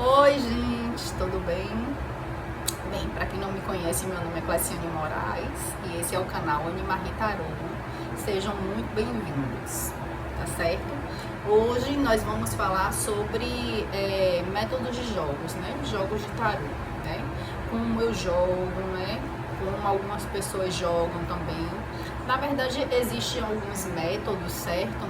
Oi, gente, tudo bem? Bem, para quem não me conhece, meu nome é Cleciane Moraes e esse é o canal Animarri Tarô. Sejam muito bem-vindos, tá certo? Hoje nós vamos falar sobre métodos de jogos, né? Jogos de tarô, né? Como eu jogo, né? Como algumas pessoas jogam também. Na verdade, existem alguns métodos, certo?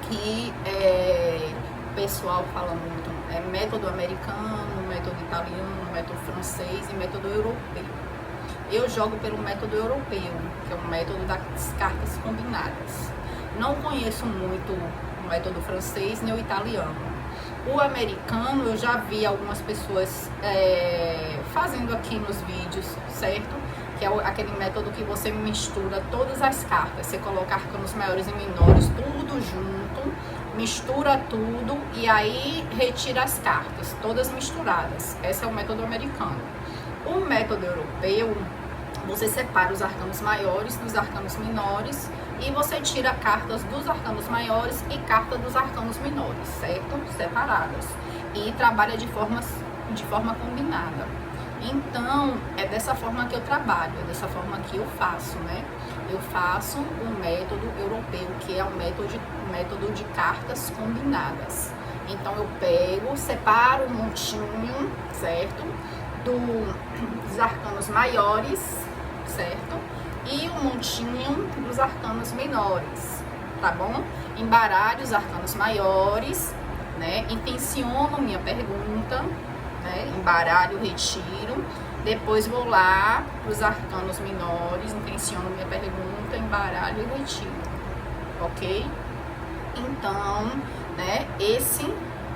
Que o pessoal fala muito, método americano, método italiano, método francês e método europeu. Eu jogo pelo método europeu, que é o método das cartas combinadas. Não conheço muito o método francês nem o italiano. O americano eu já vi algumas pessoas fazendo aqui nos vídeos, certo? Que é aquele método que você mistura todas as cartas, você coloca arcanos maiores e menores, tudo junto, mistura tudo e aí retira as cartas, todas misturadas. Esse é o método americano. O método europeu, você separa os arcanos maiores dos arcanos menores e você tira cartas dos arcanos maiores e cartas dos arcanos menores, certo? Separadas. E trabalha de forma combinada. Então, é dessa forma que eu trabalho, é dessa forma que eu faço, né? Eu faço o método europeu, que é o método de cartas combinadas. Então, eu pego, separo um montinho, certo? Dos arcanos maiores, certo? E um montinho dos arcanos menores, tá bom? Embaralho os arcanos maiores, né? Intenciono minha pergunta, né? Embaralho, retiro, depois vou lá para os arcanos menores, intenciono minha pergunta, embaralho e retiro, ok? Então, né, esse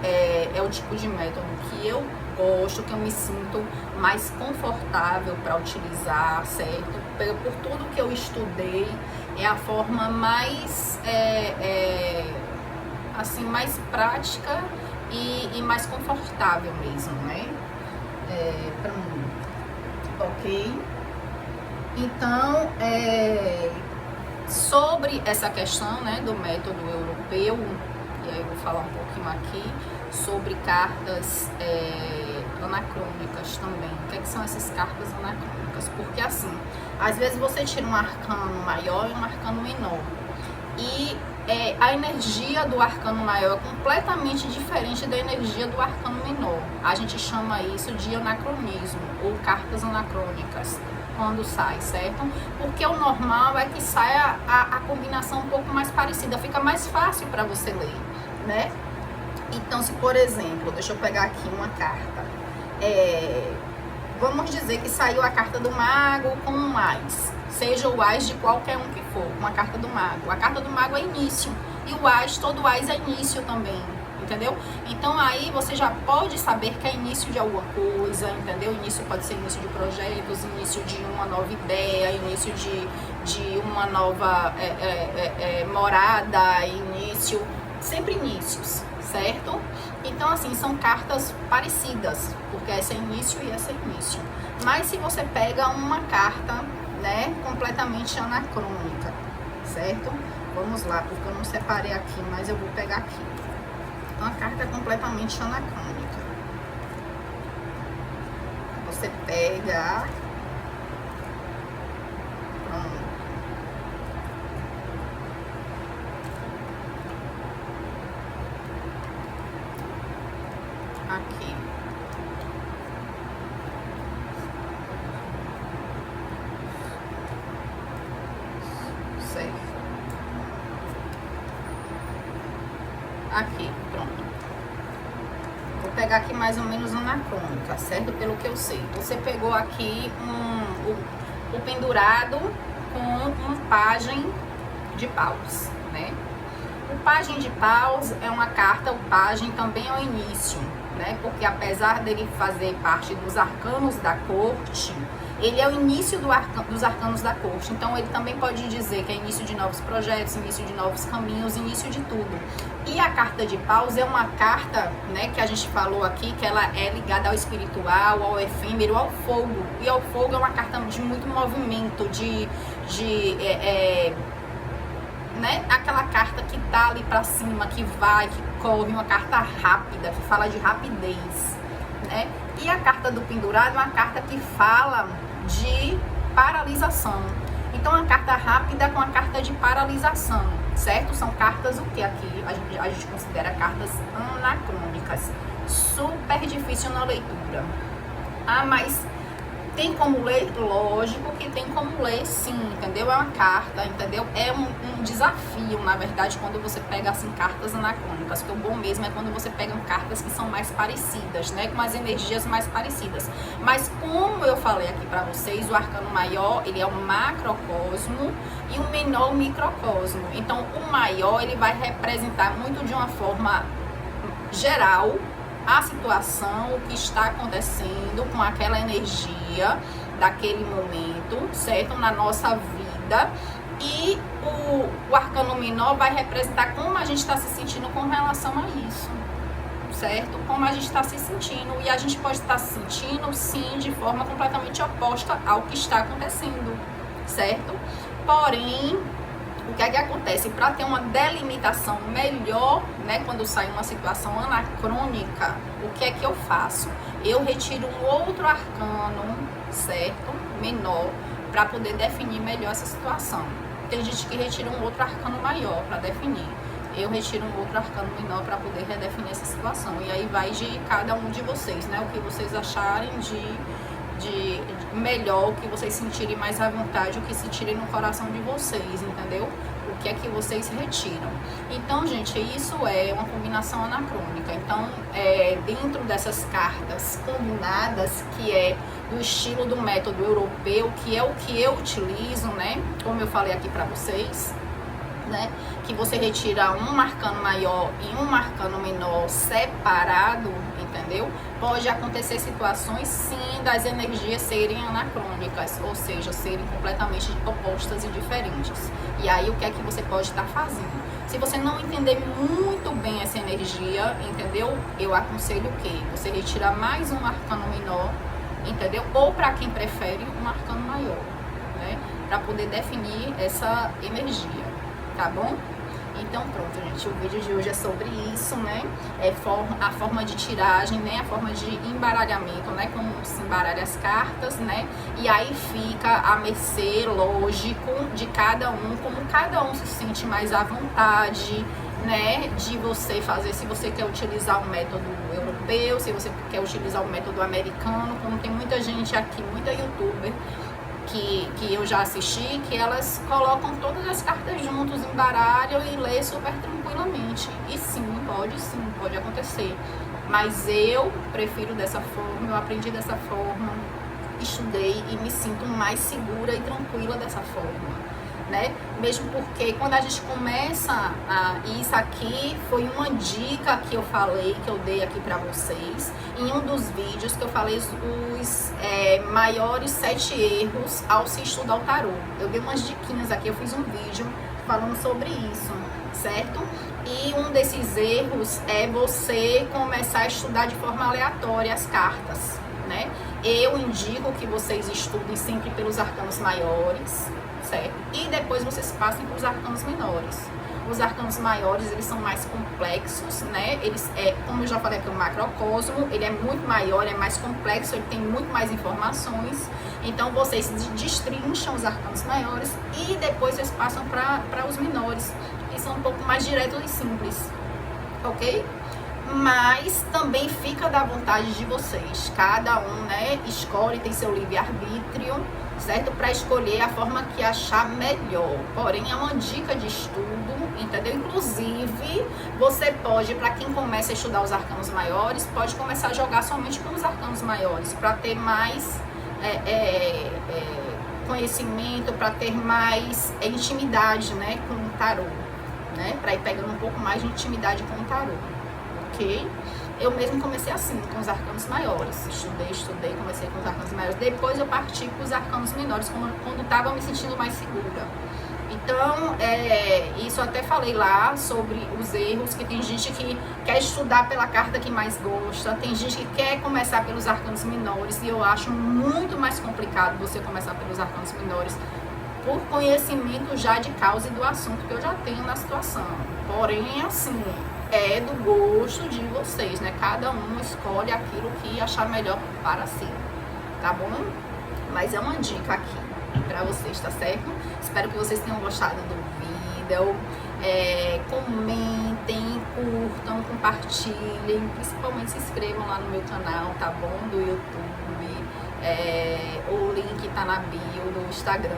é o tipo de método que eu gosto, que eu me sinto mais confortável para utilizar, certo? Por tudo que eu estudei, é a forma mais, assim, mais prática e mais confortável mesmo, né? Pra mim, ok? Então, sobre essa questão, né, do método europeu, e aí eu vou falar um pouquinho aqui sobre cartas anacrônicas também. O que é que são essas cartas anacrônicas? Porque assim, às vezes você tira um arcano maior e um arcano menor, e a energia do arcano maior é completamente diferente da energia do arcano menor. A gente chama isso de anacronismo ou cartas anacrônicas quando sai, certo? Porque o normal é que saia a combinação um pouco mais parecida, fica mais fácil para você ler, né? Então, se por exemplo, deixa eu pegar aqui uma carta, vamos dizer que saiu a carta do mago com um ás, seja o ás de qualquer um que for, uma carta do mago. A carta do mago é início, e o ás, todo ás é início também, entendeu? Então aí você já pode saber que é início de alguma coisa, entendeu? Início pode ser início de projetos, início de uma nova ideia, início de uma nova morada, início, sempre inícios, certo? Então assim, são cartas parecidas, porque essa é início e essa é início. Mas se você pega uma carta, né, completamente anacrônica, certo? Vamos lá, porque eu não separei aqui, mas eu vou pegar aqui. Então, a carta é completamente anacrônica. Você pega, pronto. Aqui. Certo. Aqui, pronto. Vou pegar aqui mais ou menos anacrônica, certo? Pelo que eu sei. Você pegou aqui o pendurado com um pajem de paus, né? O pajem de paus é uma carta, o pajem também é o início, né? Porque apesar dele fazer parte dos arcanos da corte, ele é o início dos arcanos da corte. Então ele também pode dizer que é início de novos projetos, início de novos caminhos, início de tudo. E a carta de paus é uma carta, né, que a gente falou aqui, que ela é ligada ao espiritual, ao efêmero, ao fogo. E ao fogo é uma carta de muito movimento, né, aquela carta que tá ali pra cima, que vai, que corre, uma carta rápida, que fala de rapidez, né? E a carta do pendurado é uma carta que fala de paralisação. Então, a carta rápida com a carta de paralisação, certo? São cartas o que aqui? A gente considera cartas anacrônicas. Super difícil na leitura. Ah, mas tem como ler? Lógico que tem como ler, sim, entendeu? É uma carta, entendeu? É um desafio, na verdade, quando você pega, assim, cartas anacrônicas, porque o bom mesmo é quando você pega cartas que são mais parecidas, né? Com as energias mais parecidas. Mas como eu falei aqui pra vocês, o arcano maior, ele é o macrocosmo e o menor o microcosmo. Então, o maior, ele vai representar muito de uma forma geral a situação, o que está acontecendo com aquela energia daquele momento, certo? Na nossa vida. E o arcano menor vai representar como a gente está se sentindo com relação a isso, certo? Como a gente está se sentindo. E a gente pode estar se sentindo, sim, de forma completamente oposta ao que está acontecendo, certo? Porém, o que é que acontece? Para ter uma delimitação melhor, né, quando sai uma situação anacrônica, o que é que eu faço? Eu retiro um outro arcano, certo? Menor, para poder definir melhor essa situação. Tem gente que retira um outro arcano maior para definir. Eu retiro um outro arcano menor para poder redefinir essa situação. E aí vai de cada um de vocês, né? O que vocês acharem de melhor, o que vocês sentirem mais à vontade, o que sentirem no coração de vocês, entendeu? O que é que vocês retiram. Então, gente, isso é uma combinação anacrônica. Então, dentro dessas cartas combinadas, que é do estilo do método europeu, que é o que eu utilizo, né? Como eu falei aqui pra vocês, né? Que você retira um arcano maior e um arcano menor separado, entendeu? Pode acontecer situações, sim, das energias serem anacrônicas, ou seja, serem completamente opostas e diferentes. E aí, o que é que você pode estar fazendo? Se você não entender muito bem essa energia, entendeu? Eu aconselho o quê? Você retira mais um arcano menor, entendeu? Ou para quem prefere, um arcano maior, né? Para poder definir essa energia, tá bom? Então pronto, gente, o vídeo de hoje é sobre isso, né? A forma de tiragem, né? A forma de embaralhamento, né? Como se embaralha as cartas, né? E aí fica a mercê, lógico, de cada um, como cada um se sente mais à vontade, né? De você fazer, se você quer utilizar o método europeu, se você quer utilizar o método americano, como tem muita gente aqui, muita youtuber, que eu já assisti, que elas colocam todas as cartas juntos, embaralham e lê super tranquilamente. E sim, pode acontecer. Mas eu prefiro dessa forma, eu aprendi dessa forma, estudei e me sinto mais segura e tranquila dessa forma, né? Mesmo porque quando a gente começa isso aqui foi uma dica que eu falei, que eu dei aqui pra vocês em um dos vídeos que eu falei os maiores 7 erros ao se estudar o tarô. Eu dei umas diquinhas aqui, eu fiz um vídeo falando sobre isso, certo? E um desses erros é você começar a estudar de forma aleatória as cartas, né? Eu indico que vocês estudem sempre pelos arcanos maiores, certo? E depois vocês passem para os arcanos menores. Os arcanos maiores, eles são mais complexos, né? Eles, como eu já falei aqui, o macrocosmo, ele é muito maior, é mais complexo, ele tem muito mais informações. Então, vocês destrincham os arcanos maiores e depois vocês passam para os menores, que são um pouco mais diretos e simples, ok? Mas também fica da vontade de vocês. Cada um, né, escolhe, tem seu livre-arbítrio, certo? Para escolher a forma que achar melhor. Porém, é uma dica de estudo, entendeu? Inclusive, você pode, para quem começa a estudar os arcanos maiores, pode começar a jogar somente com os arcanos maiores, para ter mais conhecimento, para ter mais intimidade, né, com o tarô, né? Para ir pegando um pouco mais de intimidade com o tarô. Ok? Eu mesmo comecei assim, com os arcanos maiores. Estudei, comecei com os arcanos maiores. Depois eu parti para os arcanos menores, quando estava me sentindo mais segura. Então, isso eu até falei lá sobre os erros, que tem gente que quer estudar pela carta que mais gosta, tem gente que quer começar pelos arcanos menores, e eu acho muito mais complicado você começar pelos arcanos menores, por conhecimento já de causa e do assunto que eu já tenho na situação. Porém, assim, é do gosto de vocês, né? Cada um escolhe aquilo que achar melhor para si, tá bom? Mas é uma dica aqui pra vocês, tá certo? Espero que vocês tenham gostado do vídeo. Comentem, curtam, compartilhem, principalmente se inscrevam lá no meu canal, tá bom? Do YouTube, o link tá na bio do Instagram,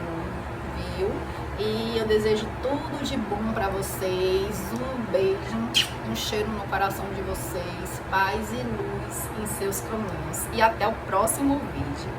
viu? E eu desejo tudo de bom pra vocês, um beijo, um cheiro no coração de vocês, paz e luz em seus caminhos. E até o próximo vídeo.